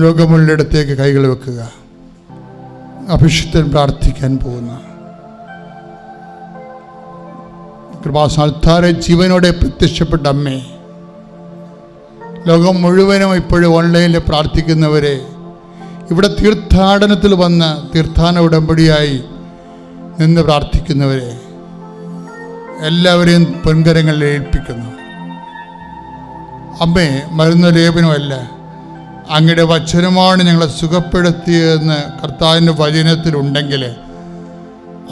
രോഗമുള്ളിടത്തേക്ക് കൈകൾ വെക്കുക. അഭിഷിക്തൻ പ്രാർത്ഥിക്കാൻ പോകുന്നു. കൃപാസനത്താരെ ജീവനോടെ പ്രത്യക്ഷപ്പെട്ട അമ്മേ, ലോകം മുഴുവനും ഇപ്പോഴും ഓൺലൈനിൽ പ്രാർത്ഥിക്കുന്നവരെ, ഇവിടെ തീർത്ഥാടനത്തിൽ വന്ന് തീർത്ഥാടന ഉടമ്പടിയായി നിന്ന് പ്രാർത്ഥിക്കുന്നവരെ എല്ലാവരെയും പൊൻകരങ്ങളിൽ ഏൽപ്പിക്കുന്നു. അമ്മേ, മരുന്ന് ലേപനമല്ല, അങ്ങയുടെ വചനമാണ് ഞങ്ങളെ സുഖപ്പെടുത്തിയതെന്ന് കർത്താവിൻ്റെ വചനത്തിലുണ്ടെങ്കിൽ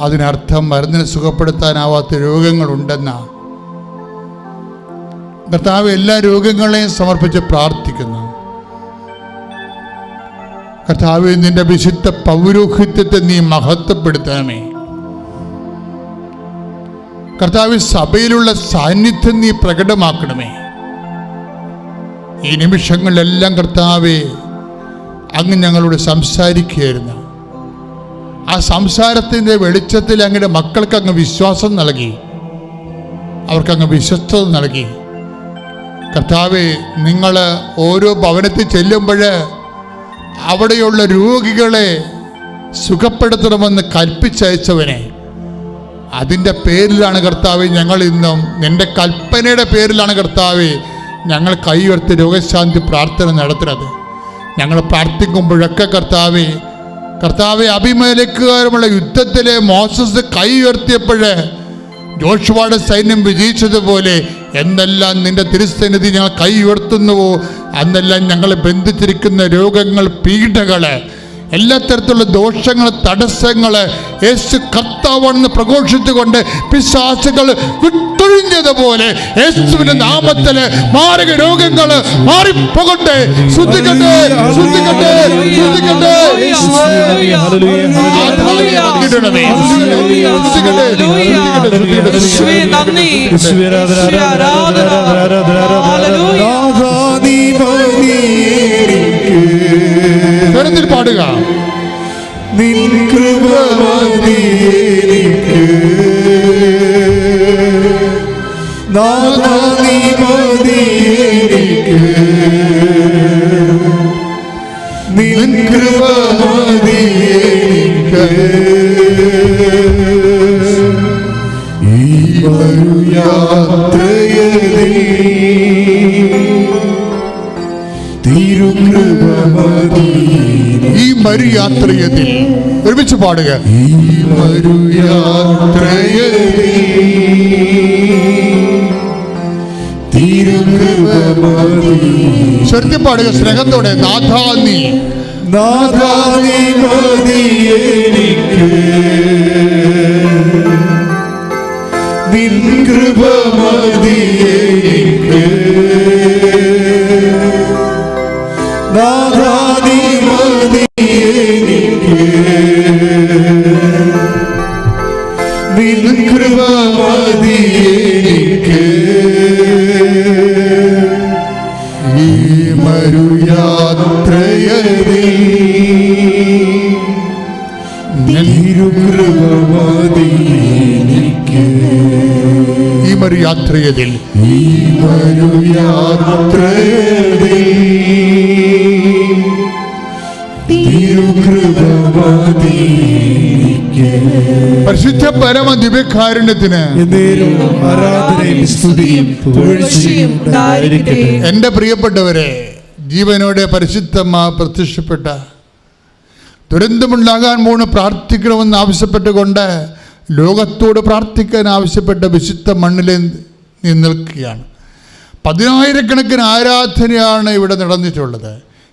അതിനർത്ഥം മരുന്നിനെ സുഖപ്പെടുത്താനാവാത്ത രോഗങ്ങളുണ്ടെന്നാണ്. കർത്താവ് എല്ലാ രോഗങ്ങളെയും സമർപ്പിച്ച് പ്രാർത്ഥിക്കുന്നു. കർത്താവ്, നിന്റെ വിശുദ്ധ പൗരോഹിത്യത്തെ നീ മഹത്വപ്പെടുത്തണമേ. കർത്താവ്, സഭയിലുള്ള സാന്നിധ്യം നീ പ്രകടമാക്കണമേ. ഈ നിമിഷങ്ങളിലെല്ലാം കർത്താവേ, അങ്ങ് ഞങ്ങളോട് സംസാരിക്കുകയായിരുന്നു. ആ സംസാരത്തിൻ്റെ വെളിച്ചത്തിൽ അങ്ങയുടെ മക്കൾക്ക് അങ്ങ് വിശ്വാസം നൽകി, അവർക്കങ്ങ് വിശ്വസ്തത നൽകി. കർത്താവേ, നിങ്ങൾ ഓരോ ഭവനത്തിൽ ചെല്ലുമ്പോൾ അവിടെയുള്ള രോഗികളെ സുഖപ്പെടുത്തണമെന്ന് കൽപ്പിച്ചയച്ചവനെ, അതിൻ്റെ പേരിലാണ് കർത്താവേ ഞങ്ങൾ ഇന്നും, നിൻ്റെ കൽപ്പനയുടെ പേരിലാണ് കർത്താവേ ഞങ്ങൾ കൈ ഉയർത്തി രോഗശാന്തി പ്രാർത്ഥന നടത്തുന്നത്. ഞങ്ങൾ പ്രാർത്ഥിക്കുമ്പോഴൊക്കെ കർത്താവെ അബിമേലെക്കുകാരുമുള്ള യുദ്ധത്തിലെ മോസസ് കൈ ഉയർത്തിയപ്പോൾ ജോഷുവയുടെ സൈന്യം വിജയിച്ചതുപോലെ എന്നെല്ലാം നിന്റെ തിരുസന്നിധി ഞങ്ങൾ കൈ ഉയർത്തുന്നുവോ അന്നെല്ലാം ഞങ്ങളെ ബന്ധിച്ചിരിക്കുന്ന രോഗങ്ങൾ, പീഡകൾ, എല്ലാ തരത്തിലുള്ള ദോഷങ്ങൾ, തടസ്സങ്ങൾ യേശു കർത്താവാണെന്ന് പ്രഘോഷിച്ചുകൊണ്ട് പിശാചുകൾ വിട്ടൊഴിഞ്ഞതുപോലെ യേശുവിന്റെ നാമത്തിൽ മാരക രോഗങ്ങൾ മാറിപ്പോകട്ടെ. ശുദ്ധിക്കട്ടെ, ശുദ്ധിക്കട്ടെ, ശുദ്ധിക്കട്ടെ. സ്വരത്തിൽ പാടുക. നിൻ കൃപ മതി എനിക്ക്, നാഥാ നീ മതി എനിക്ക്, നിൻ കൃപ മതി എനിക്ക്. ഈ യാത്രയിൽ ഈ മരുയാത്രയതിൽ ഒരുമിച്ച് പാടുക. ഈ മരുയാത്രയതിൽ ശക്തി പാടുക, സ്നേഹത്തോടെ. നാഥാ നീ, നാഥാ നീ മതി എനിക്ക്, നിൻ കൃപ മതി എനിക്ക്, നാഥാ നീ മതി എനിക്ക്, നിൻ കൃപ മതി എനിക്ക്. ഈ മരുയാത്രയതിൽ നിൻ കൃപ മതി എനിക്ക്. ഈ മരുയാത്രയതിൽ, ഈ മരുയാത്രയതിൽ പരിശുദ്ധ പരമ ദിവ്യകാരുണ്യത്തിന് എന്റെ പ്രിയപ്പെട്ടവരെ, ജീവനോടെ പരിശുദ്ധമാ പ്രത്യക്ഷപ്പെട്ട ദുരന്തമുണ്ടാകാൻ പോണ് പ്രാർത്ഥിക്കണമെന്ന് ആവശ്യപ്പെട്ടുകൊണ്ട് ലോകത്തോട് പ്രാർത്ഥിക്കാൻ ആവശ്യപ്പെട്ട വിശുദ്ധ മണ്ണിൽ നിൽക്കുകയാണ്. 10,000-കണക്കിന് ആരാധനയാണ് ഇവിടെ നടന്നിട്ടുള്ളത്.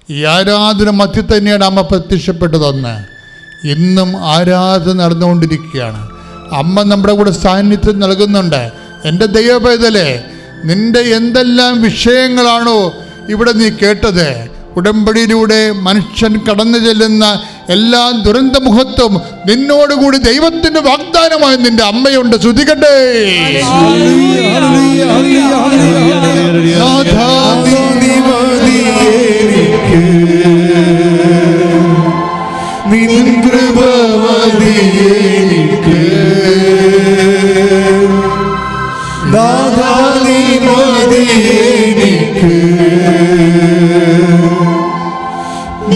ഈ ആരാധന മധ്യത്തിൽ തന്നെയാണ് അമ്മ പ്രത്യക്ഷപ്പെട്ടതെന്ന്. ഇന്നും ആരാധന നടന്നുകൊണ്ടിരിക്കുകയാണ്. അമ്മ നമ്മുടെ കൂടെ സാന്നിധ്യം നൽകുന്നുണ്ട്. എൻ്റെ ദൈവപൈതലേ, നിന്റെ എന്തെല്ലാം വിഷയങ്ങളാണോ ഇവിടെ നീ കേട്ടത്, ഉടമ്പടിയിലൂടെ മനുഷ്യൻ കടന്നു ചെല്ലുന്ന എല്ലാ ദുരന്തമുഖത്തും നിന്നോടുകൂടി ദൈവത്തിന്റെ വാഗ്ദാനമായി നിന്റെ അമ്മയുണ്ട്. ശ്രുതികട്ടെ. നിൻ കൃപ മതി എനിക്ക്, നാഥാ നീ മതി എനിക്ക്,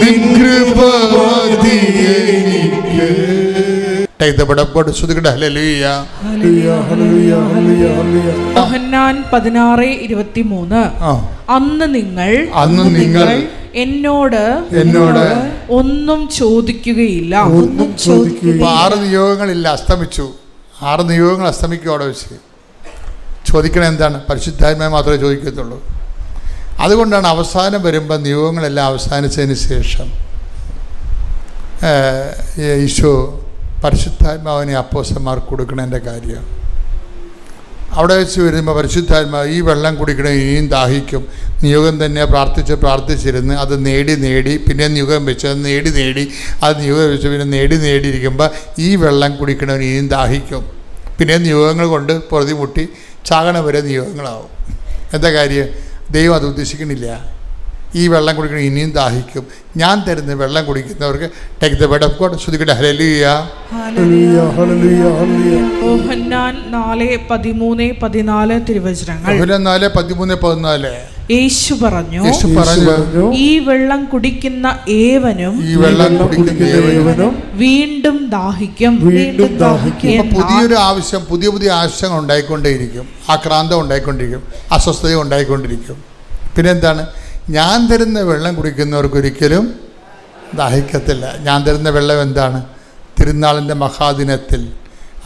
നിൻ കൃപ മതി എനിക്ക്. Take the word of God. Hallelujah. യോഹന്നാൻ 16:23. അന്ന് നിങ്ങൾ എന്നോട് ഒന്നും ചോദിക്കുകയില്ല. 6 നിയോഗങ്ങളില്ല, അസ്തമിച്ചു. 6 നിയോഗങ്ങൾ അസ്തമിക്കോടെ വെച്ച് ചോദിക്കണത് എന്താണ്? പരിശുദ്ധാത്മാവ് മാത്രമേ ചോദിക്കത്തുള്ളൂ. അതുകൊണ്ടാണ് അവസാനം വരുമ്പോൾ നിയോഗങ്ങളെല്ലാം അവസാനിച്ചതിന് ശേഷം ഈശോ പരിശുദ്ധാത്മാവിനെ അപ്പോസ്തലന്മാർക്ക് കൊടുക്കണതിൻ്റെ കാര്യം. അവിടെ വെച്ച് വരുമ്പോൾ പരിശുദ്ധാത്മാവ് ഈ വെള്ളം കുടിക്കണം, ഇനിയും ദാഹിക്കും. നിയോഗം തന്നെ പ്രാർത്ഥിച്ചിരുന്ന് അത് നേടി പിന്നെ നിയോഗം വെച്ച് അത് നേടി അത് നിയോഗം വെച്ച് പിന്നെ നേടിയിരിക്കുമ്പോൾ ഈ വെള്ളം കുടിക്കണവന് ഇനിയും ദാഹിക്കും. പിന്നെ നിയോഗങ്ങൾ കൊണ്ട് പൊറുതിമുട്ടി ചാകണ വരെ നിയോഗങ്ങളാവും. എന്താ കാര്യം? ദൈവം അത് ഉദ്ദേശിക്കണില്ല. ഈ വെള്ളം കുടിക്കണം, ഇനിയും ദാഹിക്കും. ഞാൻ തരുന്ന വെള്ളം കുടിക്കുന്നവർക്ക് take the word of God. ശ്രുതിക്കട്ടെ ഹല്ലേലൂയ. യോഹന്നാൻ 4:13-14 തിരുവചനങ്ങൾ. യോഹന്നാൻ 4:13-14. യേശു പറഞ്ഞു, ഈ വെള്ളം കുടിക്കുന്ന ഏവനും വീണ്ടും ദാഹിക്കും. പുതിയൊരു ആവശ്യം, പുതിയ ആവശ്യങ്ങൾ ഉണ്ടായിക്കൊണ്ടേയിരിക്കും. ആക്രാന്തം ഉണ്ടായിക്കൊണ്ടിരിക്കും, അസ്വസ്ഥത ഉണ്ടായിക്കൊണ്ടിരിക്കും. പിന്നെന്താണ്? ഞാൻ തരുന്ന വെള്ളം കുടിക്കുന്നവർക്കൊരിക്കലും ദാഹിക്കത്തില്ല. ഞാൻ തരുന്ന വെള്ളം എന്താണ്? തിരുനാളിൻ്റെ മഹാദിനത്തിൽ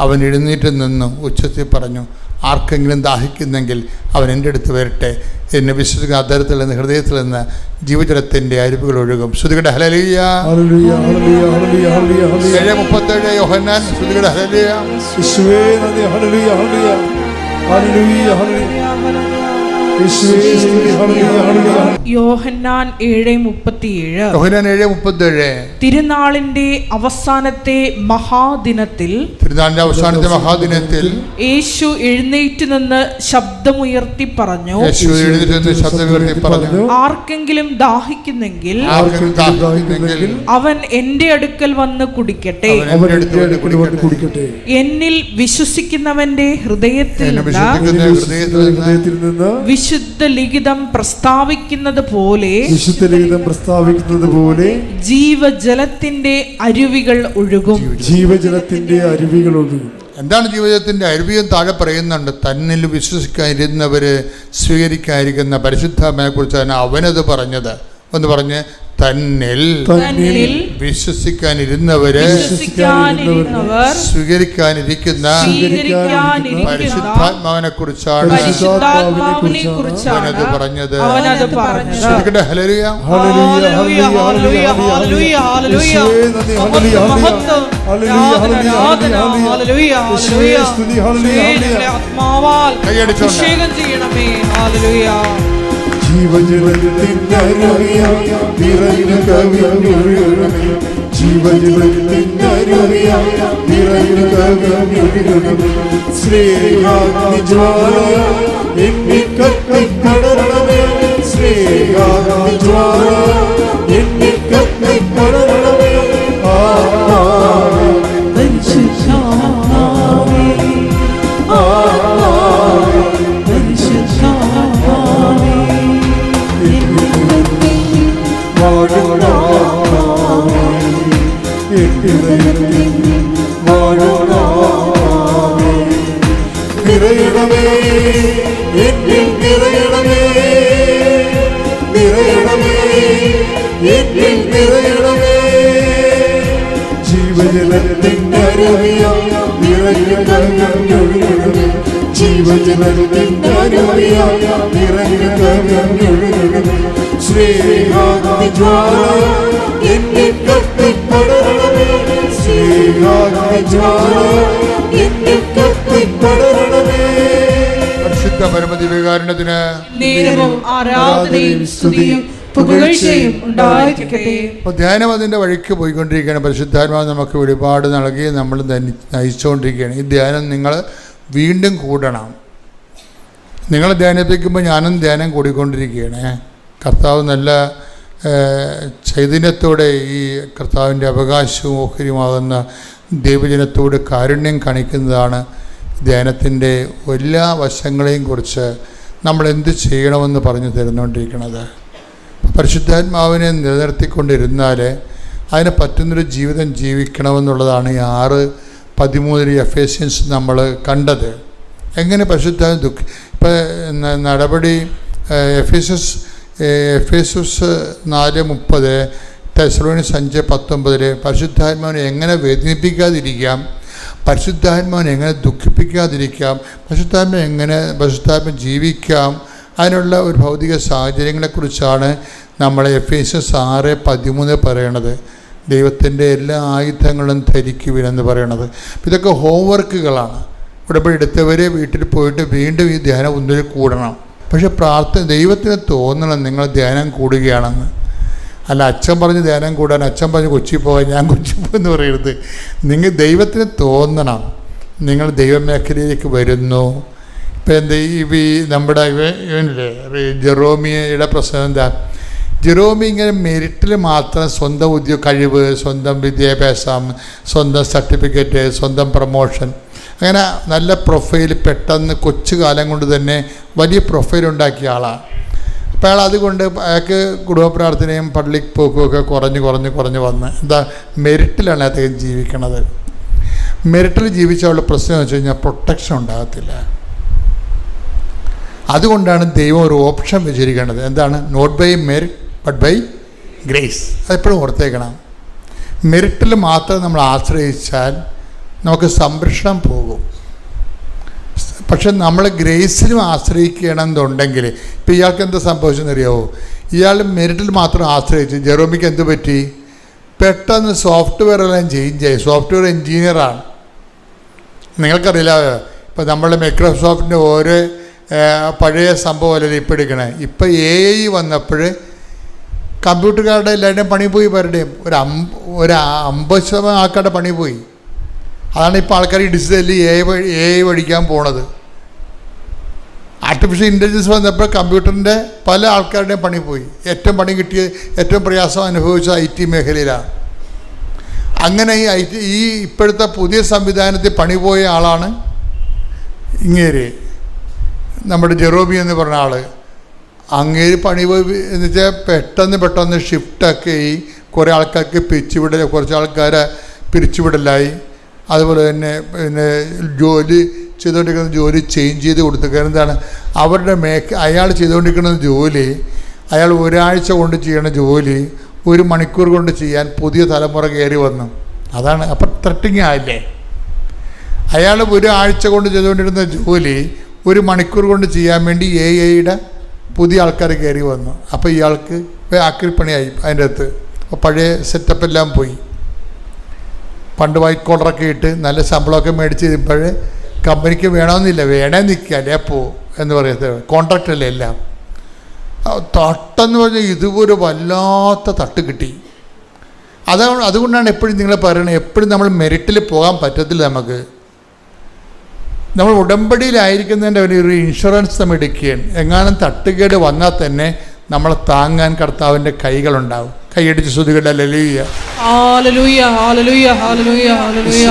അവൻ എഴുന്നേറ്റ് നിന്നും ഉച്ചത്തിൽ പറഞ്ഞു, ആർക്കെങ്കിലും ദാഹിക്കുന്നെങ്കിൽ അവൻ എൻ്റെ അടുത്ത് വരട്ടെ. എന്നെ വിശ്വസിക്കുന്ന അധരത്തിൽ നിന്ന് ഹൃദയത്തിൽ നിന്ന് ജീവജലത്തിൻ്റെ അരുവികൾ ഒഴുകും. ശ്രുതികട ഹല്ലേലൂയ. 7:37 യോഹന്നാൻ. ശ്രുതികട ഹല്ലേലൂയ. യോഹന്നാൻ 7:37. തിരുനാളിന്റെ അവസാനത്തെ മഹാദിനത്തിൽ യേശു എഴുന്നേറ്റ് നിന്ന് ശബ്ദമുയർത്തി പറഞ്ഞു, ആർക്കെങ്കിലും ദാഹിക്കുന്നെങ്കിൽ അവൻ എന്റെ അടുക്കൽ വന്ന് കുടിക്കട്ടെ. എന്നിൽ വിശ്വസിക്കുന്നവന്റെ ഹൃദയത്തിൽ നിന്ന് വിശുദ്ധ ലിഖിതം പ്രസ്താവിക്കുന്നത് പോലെ ജീവജലത്തിന്റെ അരുവികൾ ഒഴുകും. എന്താണ് ജീവജലത്തിന്റെ അരുവിയും? താഴെ പറയുന്നുണ്ട്, തന്നിൽ വിശ്വസിക്കാനിരുന്നവര് സ്വീകരിക്കാതിരിക്കുന്ന പരിശുദ്ധാത്മാവിനെ കുറിച്ചാണ് അവനത് പറഞ്ഞത്. ഒന്ന് പറഞ്ഞ്, തന്നിൽ വിശ്വസിക്കാനിരുന്നവര് സ്വീകരിക്കാനിരിക്കുന്ന പരിശുദ്ധാത്മാവിനെ കുറിച്ചാണ് അവനത് പറഞ്ഞത്. ഹല്ലേലൂയ. അഭിഷേകം ചെയ്യണമേ. ഹല്ലേലൂയ. ജീവജലത്തിന്റെ അരുവിയായി നിറഞ്ഞു കവിഞ്ഞൊഴുകണമേ. ജീവജലത്തിന്റെ അരുവിയായി നിറഞ്ഞു കവിഞ്ഞൊഴുകണമേ. സ്നേഹാഗ്നിജ്വാലയായി എന്നിൽ കത്തിപ്പടരണമേ. സ്നേഹാഗ്നിജ്വാലയായി എന്നിൽ കത്തിപ്പടരണമേ. നിറയണമേ, എന്നിൽ നിറയണമേ, നിറയണമേ, എന്നിൽ നിറയണമേ. ജീവജലത്തിന്റെ അരുവിയായി നിറഞ്ഞു കവിഞ്ഞൊഴുകണമേ. ജീവജലത്തിന്റെ അരുവിയായി നിറഞ്ഞു കവിഞ്ഞൊഴുകണമേ. സ്നേഹാഗ്നിജ്വാലയായി എന്നിൽ കത്തിപ്പടരണമേ. സ്നേഹാഗ്നിജ്വാലയായി എന്നിൽ കത്തിപ്പടരണമേ. പരിശുദ്ധ പരമദിവ്യകാരുണ്യത്തിന് നേരവും ആരാധനയും സ്തുതിയും പുകഴ്ചയും ഉണ്ടായിരിക്കട്ടെ. ധ്യാനം അതിൻ്റെ വഴിക്ക് പോയിക്കൊണ്ടിരിക്കുകയാണ്. പരിശുദ്ധാത്മാവ് നമുക്ക് ഒരുപാട് നൽകി നമ്മൾ നയിച്ചുകൊണ്ടിരിക്കുകയാണ്. ഈ ധ്യാനം നിങ്ങൾ വീണ്ടും കൂടണം. നിങ്ങൾ ധ്യാനിപ്പിക്കുമ്പോൾ ഞാനും ധ്യാനം കൂടിക്കൊണ്ടിരിക്കുകയാണ്. കർത്താവ് നല്ല ചൈതന്യത്തോടെ ഈ കർത്താവിൻ്റെ അവകാശവും ഓഹരിയുമാകുന്ന ദൈവജനത്തോട് കാരുണ്യം കാണിക്കുന്നതാണ് ധ്യാനത്തിൻ്റെ എല്ലാ വശങ്ങളെയും കുറിച്ച് നമ്മൾ എന്ത് ചെയ്യണമെന്ന് പറഞ്ഞു തരുന്നുകൊണ്ടിരിക്കുന്നത്. പരിശുദ്ധാത്മാവിനെ നിലനിർത്തിക്കൊണ്ടിരുന്നാൽ അതിന് പറ്റുന്നൊരു ജീവിതം ജീവിക്കണമെന്നുള്ളതാണ് ഈ 6:13 എഫേസ്യൻസ് നമ്മൾ കണ്ടത്. എങ്ങനെ പരിശുദ്ധാത്മ ഇപ്പം നടപടി എഫേസസ് 4:30, തെസ്സലോനിക്കർ 5:19 പരിശുദ്ധാത്മാവിനെ എങ്ങനെ വേദനിപ്പിക്കാതിരിക്കാം, പരിശുദ്ധാത്മാവിനെ എങ്ങനെ ദുഃഖിപ്പിക്കാതിരിക്കാം, പരിശുദ്ധാത്മ ജീവിക്കാം, അതിനുള്ള ഒരു ഭൗതിക സാഹചര്യങ്ങളെക്കുറിച്ചാണ് നമ്മൾ എഫേസസ് 6:13 പറയണത്. ദൈവത്തിൻ്റെ എല്ലാ ആയുധങ്ങളും ധരിക്കുവിനെന്ന് പറയണത്. ഇതൊക്കെ ഹോംവർക്കുകളാണ്. ഉടമ്പടി എടുത്തവരെ വീട്ടിൽ പോയിട്ട് വീണ്ടും ഈ ധ്യാനം ഒന്നിൽ കൂടണം. പക്ഷെ ദൈവത്തിന് തോന്നണം നിങ്ങൾ ധ്യാനം കൂടുകയാണെന്ന്. അല്ല അച്ഛൻ പറഞ്ഞ് ധ്യാനം കൂടാൻ, അച്ഛൻ പറഞ്ഞ് കൊച്ചി പോകാൻ, ഞാൻ കൊച്ചി പോകുമെന്ന് പറയരുത്. നിങ്ങൾ ദൈവത്തിന് തോന്നണം നിങ്ങൾ ദൈവമേഖലയിലേക്ക് വരുന്നു. ഇപ്പം എന്താ ഈ നമ്മുടെ ഇവനില്ലേ ജെറോമിയുടെ പ്രശ്നം എന്താ? ജെറോമി ഇങ്ങനെ മെറിറ്റിൽ മാത്രം സ്വന്തം കഴിവ്, സ്വന്തം വിദ്യാഭ്യാസം, സ്വന്തം സർട്ടിഫിക്കറ്റ്, സ്വന്തം പ്രൊമോഷൻ, അങ്ങനെ നല്ല പ്രൊഫൈൽ പെട്ടെന്ന് കൊച്ചു കാലം കൊണ്ട് തന്നെ വലിയ പ്രൊഫൈൽ ഉണ്ടാക്കിയ ആളാണ്. അപ്പോൾ അയാൾ അതുകൊണ്ട് അയാൾക്ക് കുടുംബ പ്രാർത്ഥനയും പള്ളിക്ക് പോക്കുമൊക്കെ കുറഞ്ഞ് വന്ന് എന്താ മെറിറ്റിലാണ് അദ്ദേഹം ജീവിക്കണത്. മെറിറ്റിൽ ജീവിച്ചവളുടെ പ്രശ്നം എന്ന് വെച്ച് കഴിഞ്ഞാൽ പ്രൊട്ടക്ഷൻ ഉണ്ടാകത്തില്ല. അതുകൊണ്ടാണ് ദൈവം ഒരു ഓപ്ഷൻ വെച്ചിരിക്കുന്നത്. എന്താണ്? Not by merit but by grace. അതെപ്പോഴും ഓർത്തേക്കണം. മെറിറ്റിൽ മാത്രം നമ്മൾ ആശ്രയിച്ചാൽ നമുക്ക് സംരക്ഷണം പോകും. പക്ഷെ നമ്മൾ ഗ്രേസിലും ആശ്രയിക്കണമെന്നുണ്ടെങ്കിൽ, ഇപ്പോൾ ഇയാൾക്ക് എന്താ സംഭവിച്ചെന്നറിയാമോ? ഇയാൾ മെറിറ്റിൽ മാത്രം ആശ്രയിച്ച് ജെറോമിക്ക് എന്ത് പറ്റി? പെട്ടെന്ന് സോഫ്റ്റ്വെയർ എല്ലാം ചേഞ്ച് ആയി. സോഫ്റ്റ്വെയർ എൻജിനീയറാണ്. നിങ്ങൾക്കറിയില്ല, ഇപ്പോൾ നമ്മൾ മൈക്രോസോഫ്റ്റിൻ്റെ ഓരോ പഴയ സംഭവമല്ലല്ലോ ഇപ്പോൾ എടുക്കണേ. ഇപ്പോൾ AI വന്നപ്പോൾ കമ്പ്യൂട്ടറുകാരുടെ എല്ലാവരുടെയും പണി പോയി. പലരുടെയും ഒരു 50% ആൾക്കാരുടെ പണി പോയി. അതാണ് ഇപ്പോൾ ആൾക്കാർ ഈ ഡിജിറ്റലി AI പഠിക്കാൻ പോണത്. ആർട്ടിഫിഷ്യൽ ഇൻ്റലിജൻസ് വന്നപ്പോൾ കമ്പ്യൂട്ടറിൻ്റെ പല ആൾക്കാരുടെയും പണി പോയി. ഏറ്റവും പ്രയാസം അനുഭവിച്ച IT മേഖലയിലാണ്. അങ്ങനെ ഈ ഇപ്പോഴത്തെ പുതിയ സംവിധാനത്തിൽ പണി പോയ ആളാണ് ഇങ്ങേര്, നമ്മുടെ ജെറോമി എന്ന് പറഞ്ഞ ആൾ. അങ്ങേര് പണി പോയി എന്ന് വെച്ചാൽ പെട്ടെന്ന് ഷിഫ്റ്റൊക്കെ ഈ കുറേ ആൾക്കാർക്ക് കുറച്ച് ആൾക്കാരെ പിരിച്ചുവിടലായി. അതുപോലെ തന്നെ ജോലി ചെയ്തുകൊണ്ടിരിക്കുന്ന ജോലി ചേഞ്ച് ചെയ്ത് കൊടുത്തു. കാരണം എന്താണ്? അവരുടെ അയാൾ ചെയ്തുകൊണ്ടിരിക്കുന്ന ജോലി, അയാൾ ഒരാഴ്ച കൊണ്ട് ചെയ്യണ ജോലി 1 മണിക്കൂർ കൊണ്ട് ചെയ്യാൻ പുതിയ തലമുറ കയറി വന്നു. അതാണ്. അപ്പം ത്രട്ടിങ് ആയില്ലേ? അയാൾ ഒരാഴ്ച കൊണ്ട് ചെയ്തുകൊണ്ടിരുന്ന ജോലി 1 മണിക്കൂർ കൊണ്ട് ചെയ്യാൻ വേണ്ടി AIയുടെ പുതിയ ആൾക്കാർ കയറി വന്നു. അപ്പോൾ ഇയാൾക്ക് ആക്രിപ്പണിയായി അതിൻ്റെ അകത്ത്. അപ്പോൾ പഴയ സെറ്റപ്പ് എല്ലാം പോയി. പണ്ട് വൈറ്റ് കോളറൊക്കെ ഇട്ട് നല്ല ശമ്പളമൊക്കെ മേടിച്ച് ഇപ്പോൾ കമ്പനിക്ക് വേണമെന്നില്ല, വേണേ നിൽക്കുക അല്ലേ പോ എന്ന് പറയുന്നത്. കോൺട്രാക്റ്റല്ലേ എല്ലാം. തട്ടെന്ന് പറഞ്ഞാൽ ഇതുപോലെ വല്ലാത്ത തട്ട് കിട്ടി. അതുകൊണ്ടാണ് എപ്പോഴും നിങ്ങൾ പറയണത്, എപ്പോഴും നമ്മൾ മെറിറ്റിൽ പോകാൻ പറ്റത്തില്ല. നമ്മൾ ഉടമ്പടിയിലായിരിക്കുന്നതിൻ്റെ ഒരു ഇൻഷുറൻസ് നമ്മൾ എടുക്കുകയാണ്. എങ്ങാനും തട്ടുകേട് വന്നാൽ തന്നെ നമ്മളെ താങ്ങാൻ കർത്താവിൻ്റെ കൈകളുണ്ടാവും. കൈയടിച്ച് സ്തുതിക്കട്ടെ. ഹല്ലേലൂയ, ഹല്ലേലൂയ, ഹല്ലേലൂയ, ഹല്ലേലൂയ, ഹല്ലേലൂയ.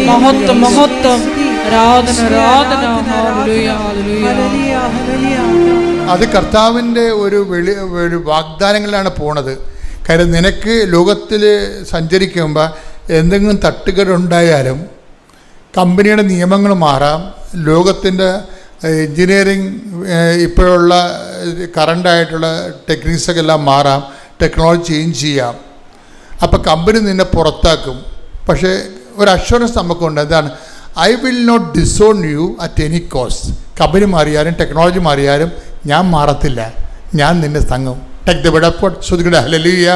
മഹത്വം, മഹത്വം, ആരാധന, ആരാധന. ഹല്ലേലൂയ, ഹല്ലേലൂയ. അത് കർത്താവിൻ്റെ ഒരു വാഗ്ദാനങ്ങളിലാണ് പോണത്. കാര്യം നിനക്ക് ലോകത്തിൽ സഞ്ചരിക്കുമ്പോൾ എന്തെങ്കിലും തട്ടുകേടുണ്ടായാലും കമ്പനിയുടെ നിയമങ്ങൾ മാറാം, ലോകത്തിൻ്റെ എൻജിനീയറിങ് ഇപ്പോഴുള്ള കറണ്ടായിട്ടുള്ള ടെക്നിക്സൊക്കെ എല്ലാം മാറാം, ടെക്നോളജി ചേഞ്ച് ചെയ്യാം. അപ്പോൾ കമ്പനി നിന്നെ പുറത്താക്കും. പക്ഷേ ഒരു അഷ്വറൻസ് നമുക്കുണ്ട്. എന്താണ്? I will not disown you at any cost. Company മാറിയാലും ടെക്നോളജി മാറിയാലും ഞാൻ മാറത്തില്ല, ഞാൻ നിന്നെ തങ്ങും. Take the bed up. ശ്രുതികട ഹല്ലേലൂയ,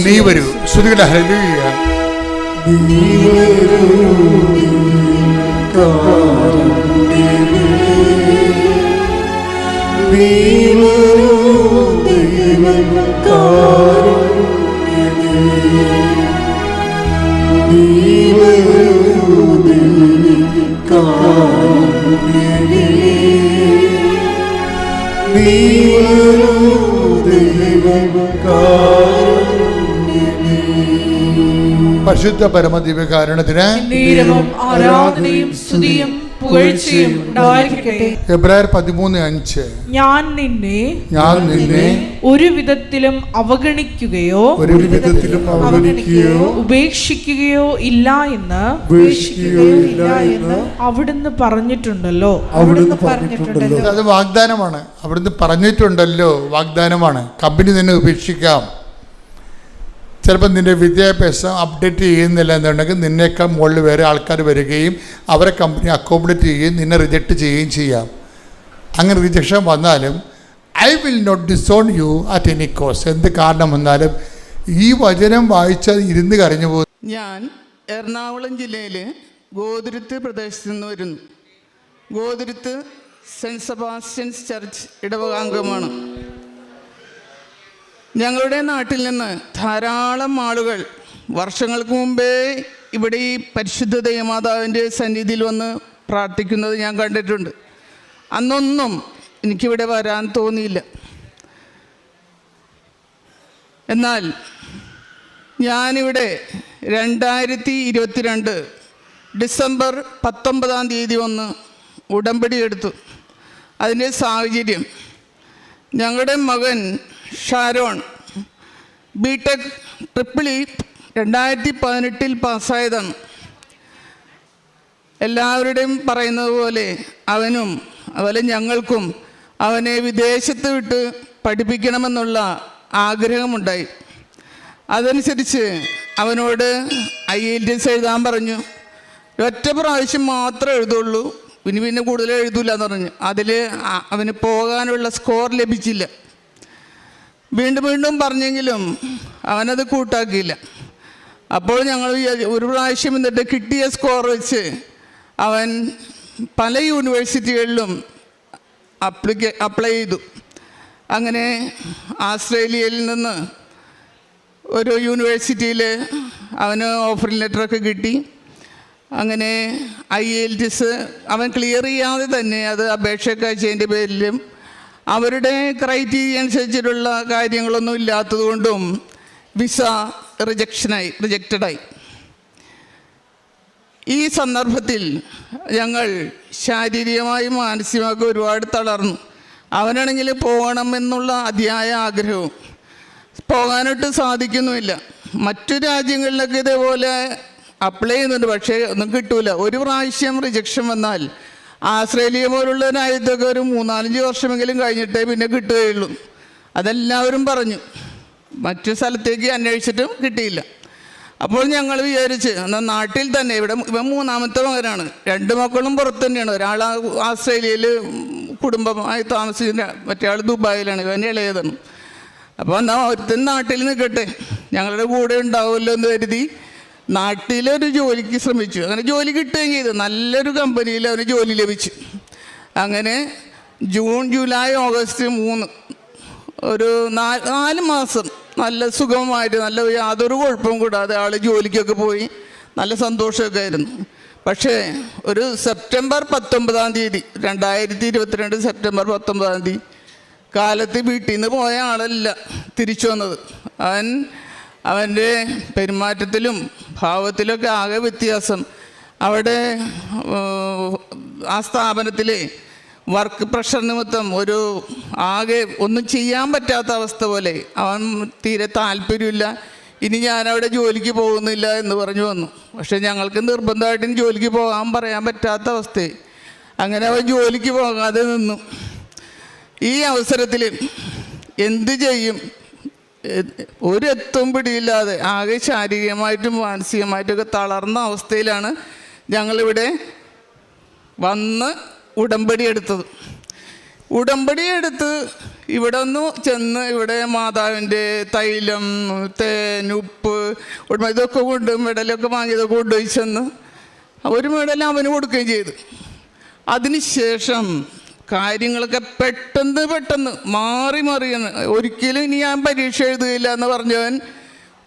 നീ വരൂ. ശ്രുതികട ഹല്ലേലൂയ. പരിശുദ്ധ പരമദിവ്യകാരുണ്യത്തിന് ആരാധനയും സ്തുതിയും പുകഴ്ചയും ഉണ്ടായിരിക്കട്ടെ. എബ്രായർ 13:5 ഞാൻ നിന്നെ ഒരു വിധത്തിലും അവഗണിക്കുകയോ ഉപേക്ഷിക്കുകയോ ഇല്ല എന്ന് അവിടുന്ന് പറഞ്ഞിട്ടുണ്ടല്ലോ. അത് വാഗ്ദാനമാണ്. അവിടുന്ന് പറഞ്ഞിട്ടുണ്ടല്ലോ, വാഗ്ദാനമാണ്. കമ്പനി നിന്നെ ഉപേക്ഷിക്കാം. ചിലപ്പോൾ നിൻ്റെ വിദ്യാഭ്യാസം അപ്ഡേറ്റ് ചെയ്യുന്നില്ല എന്നുണ്ടെങ്കിൽ നിന്നേക്കാൾ മുകളിൽ വേറെ ആൾക്കാർ വരികയും അവരെ കമ്പനി അക്കോമഡേറ്റ് ചെയ്യുകയും നിന്നെ റിജക്റ്റ് ചെയ്യുകയും ചെയ്യാം. അങ്ങനെ റിജക്ഷൻ വന്നാലും I will not disown you at any cost. എന്ത് കാരണം വന്നാലും ഈ വചനം വായിച്ചാൽ ഇരുന്ന് കരഞ്ഞു പോകും. ഞാൻ എറണാകുളം ജില്ലയിൽ ഗോതുരുത്ത് പ്രദേശത്ത് നിന്ന് വരുന്നു. ഗോതുരുത്ത് സെൻറ്റ് സെബാസ്റ്റ്യൻസ് ചർച്ച് ഇടവകാംഗമാണ്. ഞങ്ങളുടെ നാട്ടിൽ നിന്ന് ധാരാളം ആളുകൾ വർഷങ്ങൾക്ക് മുമ്പേ ഇവിടെ ഈ പരിശുദ്ധ ദൈവമാതാവിൻ്റെ സന്നിധിയിൽ വന്ന് പ്രാർത്ഥിക്കുന്നത് ഞാൻ കണ്ടിട്ടുണ്ട്. അന്നൊന്നും എനിക്കിവിടെ വരാൻ തോന്നിയില്ല. എന്നാൽ ഞാനിവിടെ 2022 ഡിസംബർ 19 വന്ന് ഉടമ്പടി എടുത്തു. അതിൻ്റെ സാഹചര്യം, ഞങ്ങളുടെ മകൻ ഷാരോൺ ബിടെക് ട്രിപ്പിൾ-ഇ 2018 പാസ്സായതാണ്. എല്ലാവരുടെയും പറയുന്നത് പോലെ അവനും അതുപോലെ ഞങ്ങൾക്കും അവനെ വിദേശത്ത് വിട്ട് പഠിപ്പിക്കണമെന്നുള്ള ആഗ്രഹമുണ്ടായി. അതനുസരിച്ച് അവനോട് IELTS എഴുതാൻ പറഞ്ഞു. ഒറ്റ പ്രാവശ്യം മാത്രമേ എഴുതുള്ളൂ, പിന്നെ കൂടുതൽ എഴുതൂല എന്ന് പറഞ്ഞു. അതിൽ അവന് പോകാനുള്ള സ്കോർ ലഭിച്ചില്ല. വീണ്ടും പറഞ്ഞെങ്കിലും അവനത് കൂട്ടാക്കിയില്ല. അപ്പോൾ ഞങ്ങൾ ഒരു പ്രാവശ്യം എന്നിട്ട് കിട്ടിയ സ്കോർ വെച്ച് അവൻ പല യൂണിവേഴ്സിറ്റികളിലും അപ്ലൈ ചെയ്തു. അങ്ങനെ ആസ്ട്രേലിയയിൽ നിന്ന് ഒരു യൂണിവേഴ്സിറ്റിയിൽ അവന് ഓഫറിംഗ് ലെറ്ററൊക്കെ കിട്ടി. അങ്ങനെ IELTS അവൻ ക്ലിയർ ചെയ്യാതെ തന്നെ അത് അപേക്ഷയൊക്കെ അയച്ചതിൻ്റെ പേരിലും അവരുടെ ക്രൈറ്റീരിയ അനുസരിച്ചിട്ടുള്ള കാര്യങ്ങളൊന്നും ഇല്ലാത്തത് കൊണ്ടും വിസ റിജക്റ്റഡായി. ഈ സന്ദർഭത്തിൽ ഞങ്ങൾ ശാരീരികമായും മാനസികമായും ഒരുപാട് തളർന്നു. അവനാണെങ്കിൽ പോകണമെന്നുള്ള അതിയായ ആഗ്രഹവും പോകാനായിട്ട് സാധിക്കുന്നുമില്ല. മറ്റു രാജ്യങ്ങളിലൊക്കെ ഇതേപോലെ അപ്ലൈ ചെയ്യുന്നുണ്ട്, പക്ഷേ ഒന്നും കിട്ടൂല. ഒരു പ്രാവശ്യം റിജക്ഷൻ വന്നാൽ ആസ്ട്രേലിയ പോലുള്ള രാജ്യത്തൊക്കെ ഒരു 3-4 വർഷമെങ്കിലും കഴിഞ്ഞിട്ടേ പിന്നെ കിട്ടുകയുള്ളൂ. അതെല്ലാവരും പറഞ്ഞു. മറ്റു സ്ഥലത്തേക്ക് അന്വേഷിച്ചിട്ടും കിട്ടിയില്ല. അപ്പോൾ ഞങ്ങൾ വിചാരിച്ച് എന്നാൽ നാട്ടിൽ തന്നെ, ഇവൻ 3ാമത്തെ മകനാണ്. 2 മക്കളും പുറത്ത് തന്നെയാണ്. ഒരാൾ ആസ്ട്രേലിയയിൽ കുടുംബമായി താമസിക്കുന്ന, മറ്റേ ആൾ ദുബായിലാണ്, ഇവൻ ഇളയതാണ്. അപ്പോൾ എന്നാൽ ഒരുത്തൻ നാട്ടിൽ നിൽക്കട്ടെ, ഞങ്ങളുടെ കൂടെ ഉണ്ടാവുമല്ലോ എന്ന് കരുതി നാട്ടിലൊരു ജോലിക്ക് ശ്രമിച്ചു. അങ്ങനെ ജോലി കിട്ടുകയും ചെയ്തു. നല്ലൊരു കമ്പനിയിൽ അവന് ജോലി ലഭിച്ചു. അങ്ങനെ ജൂൺ, ജൂലൈ, ഓഗസ്റ്റ് 3 ഒരു 4 മാസം നല്ല സുഖമായിട്ട്, നല്ല യാതൊരു കുഴപ്പവും കൂടാതെ ആൾ ജോലിക്കൊക്കെ പോയി നല്ല സന്തോഷമൊക്കെ ആയിരുന്നു. പക്ഷേ ഒരു സെപ്റ്റംബർ 19 2022 സെപ്റ്റംബർ 19 കാലത്ത് വീട്ടിൽ നിന്ന് പോയ ആളല്ല തിരിച്ചു വന്നത്. അവൻ്റെ പെരുമാറ്റത്തിലും ഭാവത്തിലൊക്കെ ആകെ വ്യത്യാസം. അവിടെ ആ സ്ഥാപനത്തിലെ വർക്ക് പ്രഷർ നിമിത്തം ഒരു ആകെ ഒന്നും ചെയ്യാൻ പറ്റാത്ത അവസ്ഥ പോലെ. അവൻ തീരെ താല്പര്യമില്ല. ഇനി ഞാനവിടെ ജോലിക്ക് പോകുന്നില്ല എന്ന് പറഞ്ഞു വന്നു. പക്ഷേ ഞങ്ങൾക്ക് നിർബന്ധമായിട്ടും ജോലിക്ക് പോകാൻ പറയാൻ പറ്റാത്ത അവസ്ഥയായി. അങ്ങനെ അവൻ ജോലിക്ക് പോകാതെ നിന്നു. ഈ അവസരത്തിൽ എന്ത് ചെയ്യും, ഒരെത്തും പിടിയില്ലാതെ ആകെ ശാരീരികമായിട്ടും മാനസികമായിട്ടൊക്കെ തളർന്ന അവസ്ഥയിലാണ് ഞങ്ങളിവിടെ വന്ന് ഉടമ്പടി എടുത്തത്. ഉടമ്പടി എടുത്ത് ഇവിടെ ഒന്ന് ചെന്ന് ഇവിടെ മാതാവിൻ്റെ തൈലം, തേൻ, ഉപ്പ്, ഇതൊക്കെ കൊണ്ട് മെഡലൊക്കെ വാങ്ങിയതൊക്കെ കൊണ്ടുപോയി ചെന്ന് ഒരു മെഡൽ അവന് കൊടുക്കുകയും ചെയ്തു. അതിനുശേഷം കാര്യങ്ങളൊക്കെ പെട്ടെന്ന് മാറിയാണ്. ഒരിക്കലും ഇനി ഞാൻ പരീക്ഷ എഴുതുകയില്ല എന്ന് പറഞ്ഞവൻ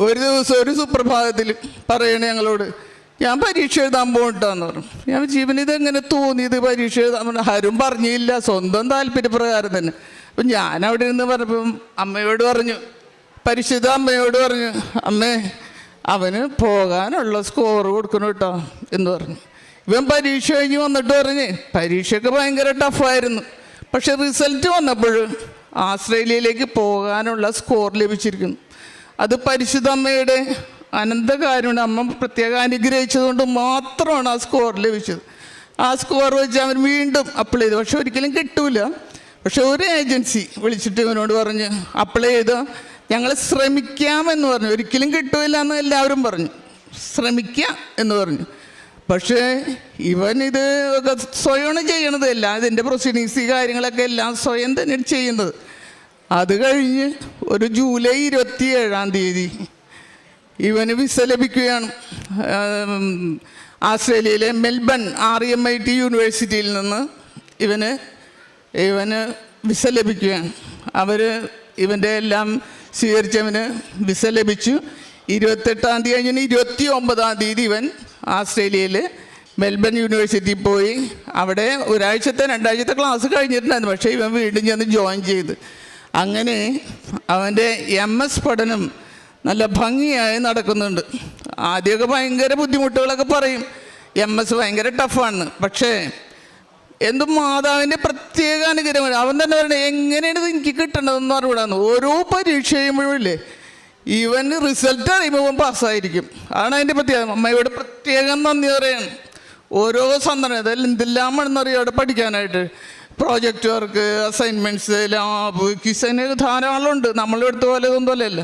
ഒരു ദിവസം ഒരു സുപ്രഭാതത്തിൽ പറയണേ ഞങ്ങളോട്, ഞാൻ പരീക്ഷ എഴുതാൻ പോകണ്ടെന്ന് പറഞ്ഞു. ഞാൻ ജീവനിതെങ്ങനെ തോന്നിയത് പരീക്ഷ എഴുതാൻ? ആരും പറഞ്ഞില്ല, സ്വന്തം താല്പര്യപ്രകാരം തന്നെ. അപ്പം ഞാനവിടെ നിന്ന് പറഞ്ഞപ്പം അമ്മയോട് പറഞ്ഞു, പരിശുദ്ധ അമ്മയോട് പറഞ്ഞു, അമ്മേ അവന് പോകാനുള്ള സ്കോർ കൊടുക്കണം കേട്ടോ എന്ന് പറഞ്ഞു. ഇവൻ പരീക്ഷ കഴിഞ്ഞ് വന്നിട്ട് പറഞ്ഞ് പരീക്ഷയൊക്കെ ഭയങ്കര ടഫായിരുന്നു, പക്ഷെ റിസൾട്ട് വന്നപ്പോൾ ആസ്ട്രേലിയയിലേക്ക് പോകാനുള്ള സ്കോർ ലഭിച്ചിരിക്കുന്നു. അത് പരിശുദ്ധ അമ്മയുടെ അനന്തകാരുണ്യം, അമ്മ പ്രത്യേകം അനുഗ്രഹിച്ചതുകൊണ്ട് മാത്രമാണ് ആ സ്കോർ ലഭിച്ചത്. ആ സ്കോർ വെച്ച് അവൻ വീണ്ടും അപ്ലൈ ചെയ്തു. പക്ഷെ ഒരിക്കലും കിട്ടൂല. പക്ഷെ ഒരു ഏജൻസി വിളിച്ചിട്ട് ഇവനോട് പറഞ്ഞ് അപ്ലൈ ചെയ്ത് ഞങ്ങൾ ശ്രമിക്കാമെന്ന് പറഞ്ഞു. ഒരിക്കലും കിട്ടൂല എന്ന് എല്ലാവരും പറഞ്ഞു, ശ്രമിക്കാം എന്ന് പറഞ്ഞു. പക്ഷേ ഇവൻ ഇത് സ്വയമാണ് ചെയ്യണതല്ല, ഇതിൻ്റെ പ്രൊസീഡിങ്സ് ഈ കാര്യങ്ങളൊക്കെ എല്ലാം സ്വയം തന്നെ ചെയ്യുന്നത്. അത് കഴിഞ്ഞ് ഒരു ജൂലൈ 27 ഇവന് വിസ ലഭിക്കുകയാണ്. ആസ്ട്രേലിയയിലെ മെൽബൺ RMIT യൂണിവേഴ്സിറ്റിയിൽ നിന്ന് ഇവന് വിസ ലഭിക്കുകയാണ്. ഇവൻ്റെ എല്ലാം സ്വീകരിച്ചവന് വിസ ലഭിച്ചു. 28 കഴിഞ്ഞ് 29 ഇവൻ ആസ്ട്രേലിയയിൽ മെൽബൺ യൂണിവേഴ്സിറ്റിയിൽ പോയി. അവിടെ 2 ക്ലാസ് കഴിഞ്ഞിട്ടുണ്ടായിരുന്നു. പക്ഷേ ഇവൻ വീണ്ടും ചെന്ന് ജോയിൻ ചെയ്ത് അങ്ങനെ അവൻ്റെ MS പഠനം നല്ല ഭംഗിയായി നടക്കുന്നുണ്ട്. ആദ്യമൊക്കെ ഭയങ്കര ബുദ്ധിമുട്ടുകളൊക്കെ പറയും, MS ഭയങ്കര ടഫാണ്. പക്ഷേ എന്തും മാതാവിൻ്റെ പ്രത്യേക അനുഗ്രഹമാണ്. അവൻ തന്നെ പറയണേ എങ്ങനെയാണ് ഇത് എനിക്ക് കിട്ടേണ്ടതെന്ന് പറഞ്ഞുകൂടാന്ന്. ഓരോ പരീക്ഷ കഴിയുമ്പോഴില്ലേ ഇവന് റിസൾട്ട് അറിയുമ്പോൾ പാസ്സായിരിക്കും. അതാണ് അതിൻ്റെ പ്രത്യേകത. അമ്മയോട് പ്രത്യേകം നന്ദി പറയാണ്. ഓരോ സന്ദർഭം അതെല്ലാം എന്തെല്ലാമാണെന്നറിയാം അവിടെ പഠിക്കാനായിട്ട്. പ്രോജക്റ്റ് വർക്ക്, അസൈൻമെൻറ്റ്സ്, ലാബ്, ക്വിസിന് ധാരാളമുണ്ട്. നമ്മളെടുത്ത പോലെ ഇതൊന്നുമല്ല.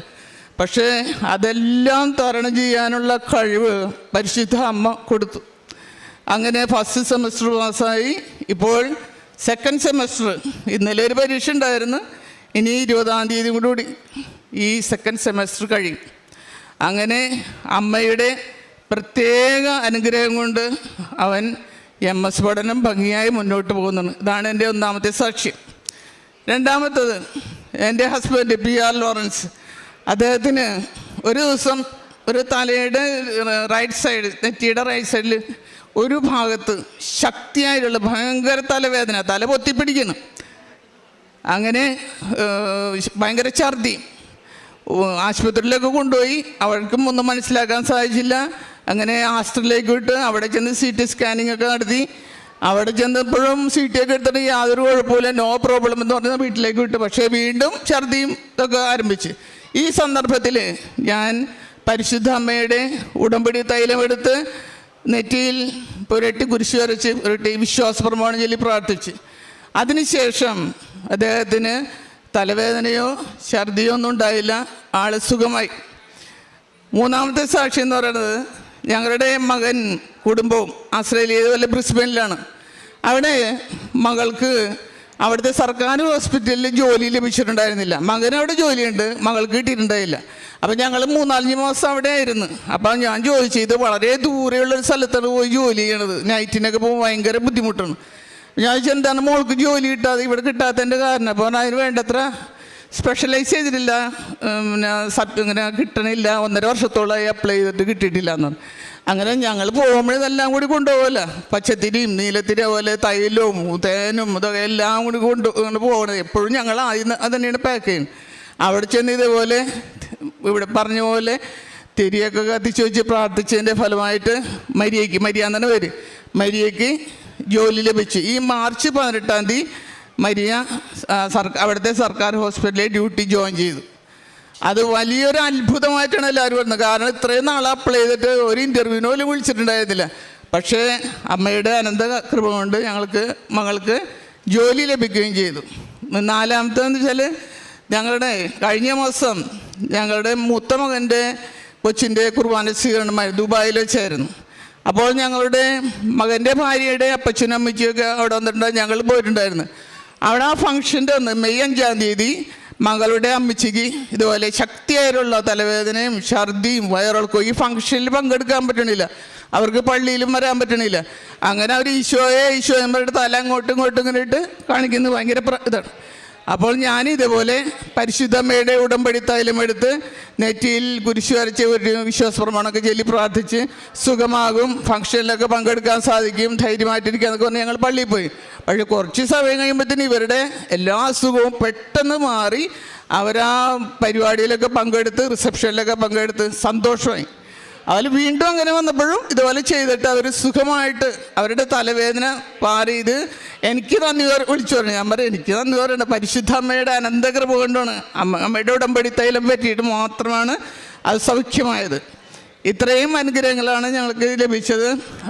പക്ഷേ അതെല്ലാം തരണം ചെയ്യാനുള്ള കഴിവ് പരിശുദ്ധ അമ്മ കൊടുത്തു. അങ്ങനെ ഫസ്റ്റ് സെമസ്റ്റർ പാസ്സായി. ഇപ്പോൾ സെക്കൻഡ് സെമസ്റ്റർ, ഇന്നലെ ഒരു പരീക്ഷ ഉണ്ടായിരുന്നു. ഇനി 20 കൂടി ഈ സെക്കൻഡ് സെമസ്റ്റർ കഴിയും. അങ്ങനെ അമ്മയുടെ പ്രത്യേക അനുഗ്രഹം കൊണ്ട് അവൻ MS പഠനം ഭംഗിയായി മുന്നോട്ട് പോകുന്നുണ്ട്. ഇതാണ് എൻ്റെ ഒന്നാമത്തെ സാക്ഷ്യം. രണ്ടാമത്തത് എൻ്റെ ഹസ്ബൻഡ് PR ലോറൻസ്. അദ്ദേഹത്തിന് ഒരു ദിവസം ഒരു തലയുടെ റൈറ്റ് സൈഡ്, നെറ്റിയുടെ റൈറ്റ് സൈഡിൽ ഒരു ഭാഗത്ത് ശക്തിയായിട്ടുള്ള ഭയങ്കര തലവേദന, തല പൊത്തിപ്പിടിക്കുന്നു. അങ്ങനെ ഭയങ്കര ഛർദി. ആശുപത്രിയിലൊക്കെ കൊണ്ടുപോയി. അവർക്കും ഒന്നും മനസ്സിലാക്കാൻ സാധിച്ചില്ല. അങ്ങനെ ആസ്ട്രേലിയയിലേക്ക് വിട്ട് അവിടെ ചെന്ന് CT സ്കാനിങ് ഒക്കെ നടത്തി. അവിടെ ചെന്നപ്പോഴും CT ഒക്കെ എടുത്തിട്ട് യാതൊരു കുഴപ്പമില്ല, നോ പ്രോബ്ലം എന്ന് പറഞ്ഞാൽ വീട്ടിലേക്ക് വിട്ടു. പക്ഷേ വീണ്ടും ഛർദിയും ഇതൊക്കെ ആരംഭിച്ച്. ഈ സന്ദർഭത്തിൽ ഞാൻ പരിശുദ്ധ അമ്മയുടെ ഉടമ്പടി തൈലമെടുത്ത് നെറ്റിയിൽ പുരട്ടി കുരിശ് വരച്ച് പുരട്ടി വിശ്വാസ പ്രമാണം ചൊല്ലി പ്രാർത്ഥിച്ച്. അതിനുശേഷം അദ്ദേഹത്തിന് തലവേദനയോ ഛർദിയോ ഒന്നും ഉണ്ടായില്ല, ആൾ സുഖമായി. മൂന്നാമത്തെ സാക്ഷി എന്ന് പറയുന്നത് ഞങ്ങളുടെ മകൻ കുടുംബവും ആസ്ട്രേലിയയിലെ ബ്രിസ്ബനിലാണ്. അവിടെ മകൾക്ക് അവിടുത്തെ സർക്കാർ ഹോസ്പിറ്റലിൽ ജോലി ലഭിച്ചിട്ടുണ്ടായിരുന്നില്ല. മകനവിടെ ജോലിയുണ്ട്, മകൾക്ക് കിട്ടിയിട്ടുണ്ടായില്ല. അപ്പം ഞങ്ങൾ 3-4 മാസം അവിടെ ആയിരുന്നു. അപ്പം ഞാൻ ചോദിച്ചു, ഇത് വളരെ ദൂരെയുള്ളൊരു സ്ഥലത്താണ് പോയി ജോലി ചെയ്യണത്, നൈറ്റിനൊക്കെ പോകുമ്പോൾ ഭയങ്കര ബുദ്ധിമുട്ടാണ്. ഞാൻ ചോദിച്ചാൽ എന്താണ് മോൾക്ക് ജോലി കിട്ടാതെ ഇവിടെ കിട്ടാത്തതിൻ്റെ കാരണം? അപ്പോൾ അതിന് വേണ്ടത്ര സ്പെഷ്യലൈസ് ചെയ്തിട്ടില്ല, പിന്നെ ഇങ്ങനെ കിട്ടണില്ല, 1.5 വർഷത്തോളമായി അപ്ലൈ ചെയ്തിട്ട് കിട്ടിയിട്ടില്ല എന്നാണ്. അങ്ങനെ ഞങ്ങൾ പോകുമ്പോഴെല്ലാം കൂടി കൊണ്ടുപോകല, പച്ചത്തിരിയും നീലത്തിരി പോലെ തൈലവും തേനും ഇതൊക്കെ എല്ലാം കൂടി പോകണത്. എപ്പോഴും ഞങ്ങൾ ആദ്യം അത് തന്നെയാണ് പാക്ക് ചെയ്യുന്നത്. അവിടെ ചെന്ന് ഇതേപോലെ ഇവിടെ പറഞ്ഞ പോലെ തിരിയൊക്കെ കത്തിച്ച് വെച്ച് പ്രാർത്ഥിച്ചതിൻ്റെ ഫലമായിട്ട് മരിയാന്നാണ് പേര്, മരിയയ്ക്ക് ജോലി ലഭിച്ചു. ഈ മാർച്ച് 18 മരിയ അവിടുത്തെ സർക്കാർ ഹോസ്പിറ്റലിൽ ഡ്യൂട്ടി ജോയിൻ ചെയ്തു. അത് വലിയൊരു അത്ഭുതമായിട്ടാണ് എല്ലാവരും വരുന്നത്. കാരണം ഇത്രയും നാൾ അപ്ലൈ ചെയ്തിട്ട് ഒരു ഇൻ്റർവ്യൂവിന് പോലും വിളിച്ചിട്ടുണ്ടായിരുന്നില്ല. പക്ഷേ അമ്മയുടെ അനന്ത കൃപ കൊണ്ട് മകൾക്ക് ജോലി ലഭിക്കുകയും ചെയ്തു. നാലാമത്തേന്ന് വെച്ചാൽ ഞങ്ങളുടെ കഴിഞ്ഞ മാസം ഞങ്ങളുടെ മൂത്ത മകൻ്റെ കൊച്ചിൻ്റെ കുർബാന സ്വീകരണമായി ദുബായിൽ വെച്ചായിരുന്നു. അപ്പോൾ ഞങ്ങളുടെ മകൻ്റെ ഭാര്യയുടെ അപ്പച്ചനും അമ്മച്ചിയൊക്കെ അവിടെ വന്നിട്ടുണ്ടായി, ഞങ്ങൾ പോയിട്ടുണ്ടായിരുന്നു. അവിടെ ആ ഫംഗ്ഷൻ്റെ അന്ന് മെയ് 5 മകളുടെ അമ്മച്ചിക്ക് ഇതുപോലെ ശക്തിയായിട്ടുള്ള തലവേദനയും ഛർദിയും വയറിളക്കവും. ഈ ഫംഗ്ഷനിൽ പങ്കെടുക്കാൻ പറ്റണില്ല, അവർക്ക് പള്ളിയിലും വരാൻ പറ്റണില്ല. അങ്ങനെ അവർ ഈശോയെ പറഞ്ഞിട്ട് തല അങ്ങോട്ടും ഇങ്ങോട്ടും ഇങ്ങനെ ഇട്ട് കാണിക്കുന്നത് ഭയങ്കര ഇതാണ്. അപ്പോൾ ഞാൻ ഇതേപോലെ പരിശുദ്ധമ്മയുടെ ഉടമ്പടി തൈലമെടുത്ത് നെറ്റിയിൽ കുരിശ് വരച്ച് ഒരു വിശ്വാസ പ്രമാണമൊക്കെ ചൊല്ലി പ്രാർത്ഥിച്ച് സുഖമാകും, ഫംഗ്ഷനിലൊക്കെ പങ്കെടുക്കാൻ സാധിക്കും, ധൈര്യമായിട്ടിരിക്കാന്നൊക്കെ പറഞ്ഞ് ഞങ്ങൾ പള്ളിയിൽ പോയി. പക്ഷേ കുറച്ച് സമയം കഴിയുമ്പോഴത്തേന് ഇവരുടെ എല്ലാ അസുഖവും പെട്ടെന്ന് മാറി. അവരാ പരിപാടിയിലൊക്കെ പങ്കെടുത്ത് റിസപ്ഷനിലൊക്കെ പങ്കെടുത്ത് സന്തോഷമായി. അതിൽ വീണ്ടും അങ്ങനെ വന്നപ്പോഴും ഇതുപോലെ ചെയ്തിട്ട് അവർ സുഖമായിട്ട് അവരുടെ തലവേദന പാറി. ഇത് എനിക്ക് നന്ദി വിളിച്ചു പറഞ്ഞു. ഞാൻ പറയും എനിക്ക് നന്ദി പറയണ്ട, പരിശുദ്ധ അമ്മയുടെ അനന്തകൃപ കൊണ്ടാണ്, അമ്മയുടെ ഉടമ്പടി തൈലം പറ്റിയിട്ട് മാത്രമാണ് അത് സൗഖ്യമായത്. ഇത്രയും അനുഗ്രഹങ്ങളാണ് ഞങ്ങൾക്ക് ലഭിച്ചത്.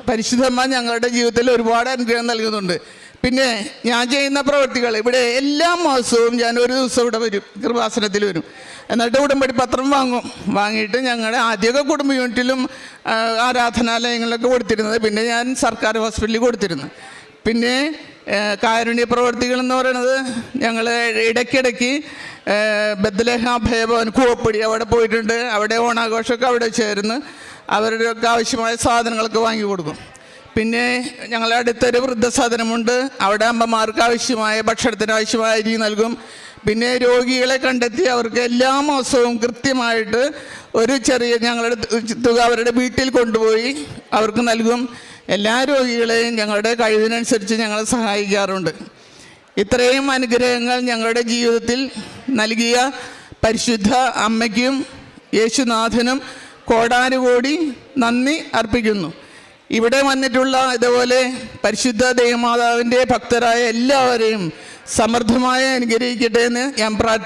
പരിശുദ്ധമ്മ ഞങ്ങളുടെ ജീവിതത്തിൽ ഒരുപാട് അനുഗ്രഹം നൽകുന്നുണ്ട്. പിന്നെ ഞാൻ ചെയ്യുന്ന പ്രവൃത്തികൾ ഇവിടെ എല്ലാ മാസവും ഞാൻ ഒരു ദിവസം ഇവിടെ വരും, കൃപാസനത്തിൽ വരും. എന്നിട്ട് ഉടമ്പടി പത്രം വാങ്ങിയിട്ട് ഞങ്ങളുടെ ആദ്യമൊക്കെ കുടുംബ യൂണിറ്റിലും ആരാധനാലയങ്ങളിലൊക്കെ കൊടുത്തിരുന്നത്. പിന്നെ ഞാൻ സർക്കാർ ഹോസ്പിറ്റലിൽ കൊടുത്തിരുന്നു. പിന്നെ കാരുണ്യ പ്രവർത്തികൾ എന്ന് പറയുന്നത് ഞങ്ങൾ ഇടയ്ക്കിടയ്ക്ക് ബethlehem അഭയഭവൻ കൂവപ്പടി അവിടെ പോയിട്ടുണ്ട്. അവിടെ ഓണാഘോഷമൊക്കെ അവിടെ ചേർന്ന് അവരുടെയൊക്കെ ആവശ്യമായ സാധനങ്ങളൊക്കെ വാങ്ങി കൊടുക്കും. പിന്നെ ഞങ്ങളുടെ അടുത്തൊരു വൃദ്ധസദനമുണ്ട്, അവിടെ അമ്മമാർക്ക് ആവശ്യമായ ഭക്ഷണത്തിന് ആവശ്യമായ അരി നൽകും. പിന്നെ രോഗികളെ കണ്ടെത്തി അവർക്ക് എല്ലാ മാസവും കൃത്യമായിട്ട് ഒരു ചെറിയ ഞങ്ങളുടെ തുക അവരുടെ വീട്ടിൽ കൊണ്ടുപോയി അവർക്ക് നൽകും. എല്ലാ രോഗികളെയും ഞങ്ങളുടെ കഴിവിനനുസരിച്ച് ഞങ്ങൾ സഹായിക്കാറുണ്ട്. ഇത്രയും അനുഗ്രഹങ്ങൾ ഞങ്ങളുടെ ജീവിതത്തിൽ നൽകിയ പരിശുദ്ധ അമ്മയ്ക്കും യേശുനാഥനും കോടാനുകോടി നന്ദി അർപ്പിക്കുന്നു. ഇവിടെ വന്നിട്ടുള്ള ഇതുപോലെ പരിശുദ്ധ ദേവമാതാവിൻ്റെ ഭക്തരായ എല്ലാവരെയും സമൃദ്ധമായി അനുഗ്രഹിക്കട്ടെ എന്ന് ഞാൻ പ്രാർത്ഥിക്കുന്നു.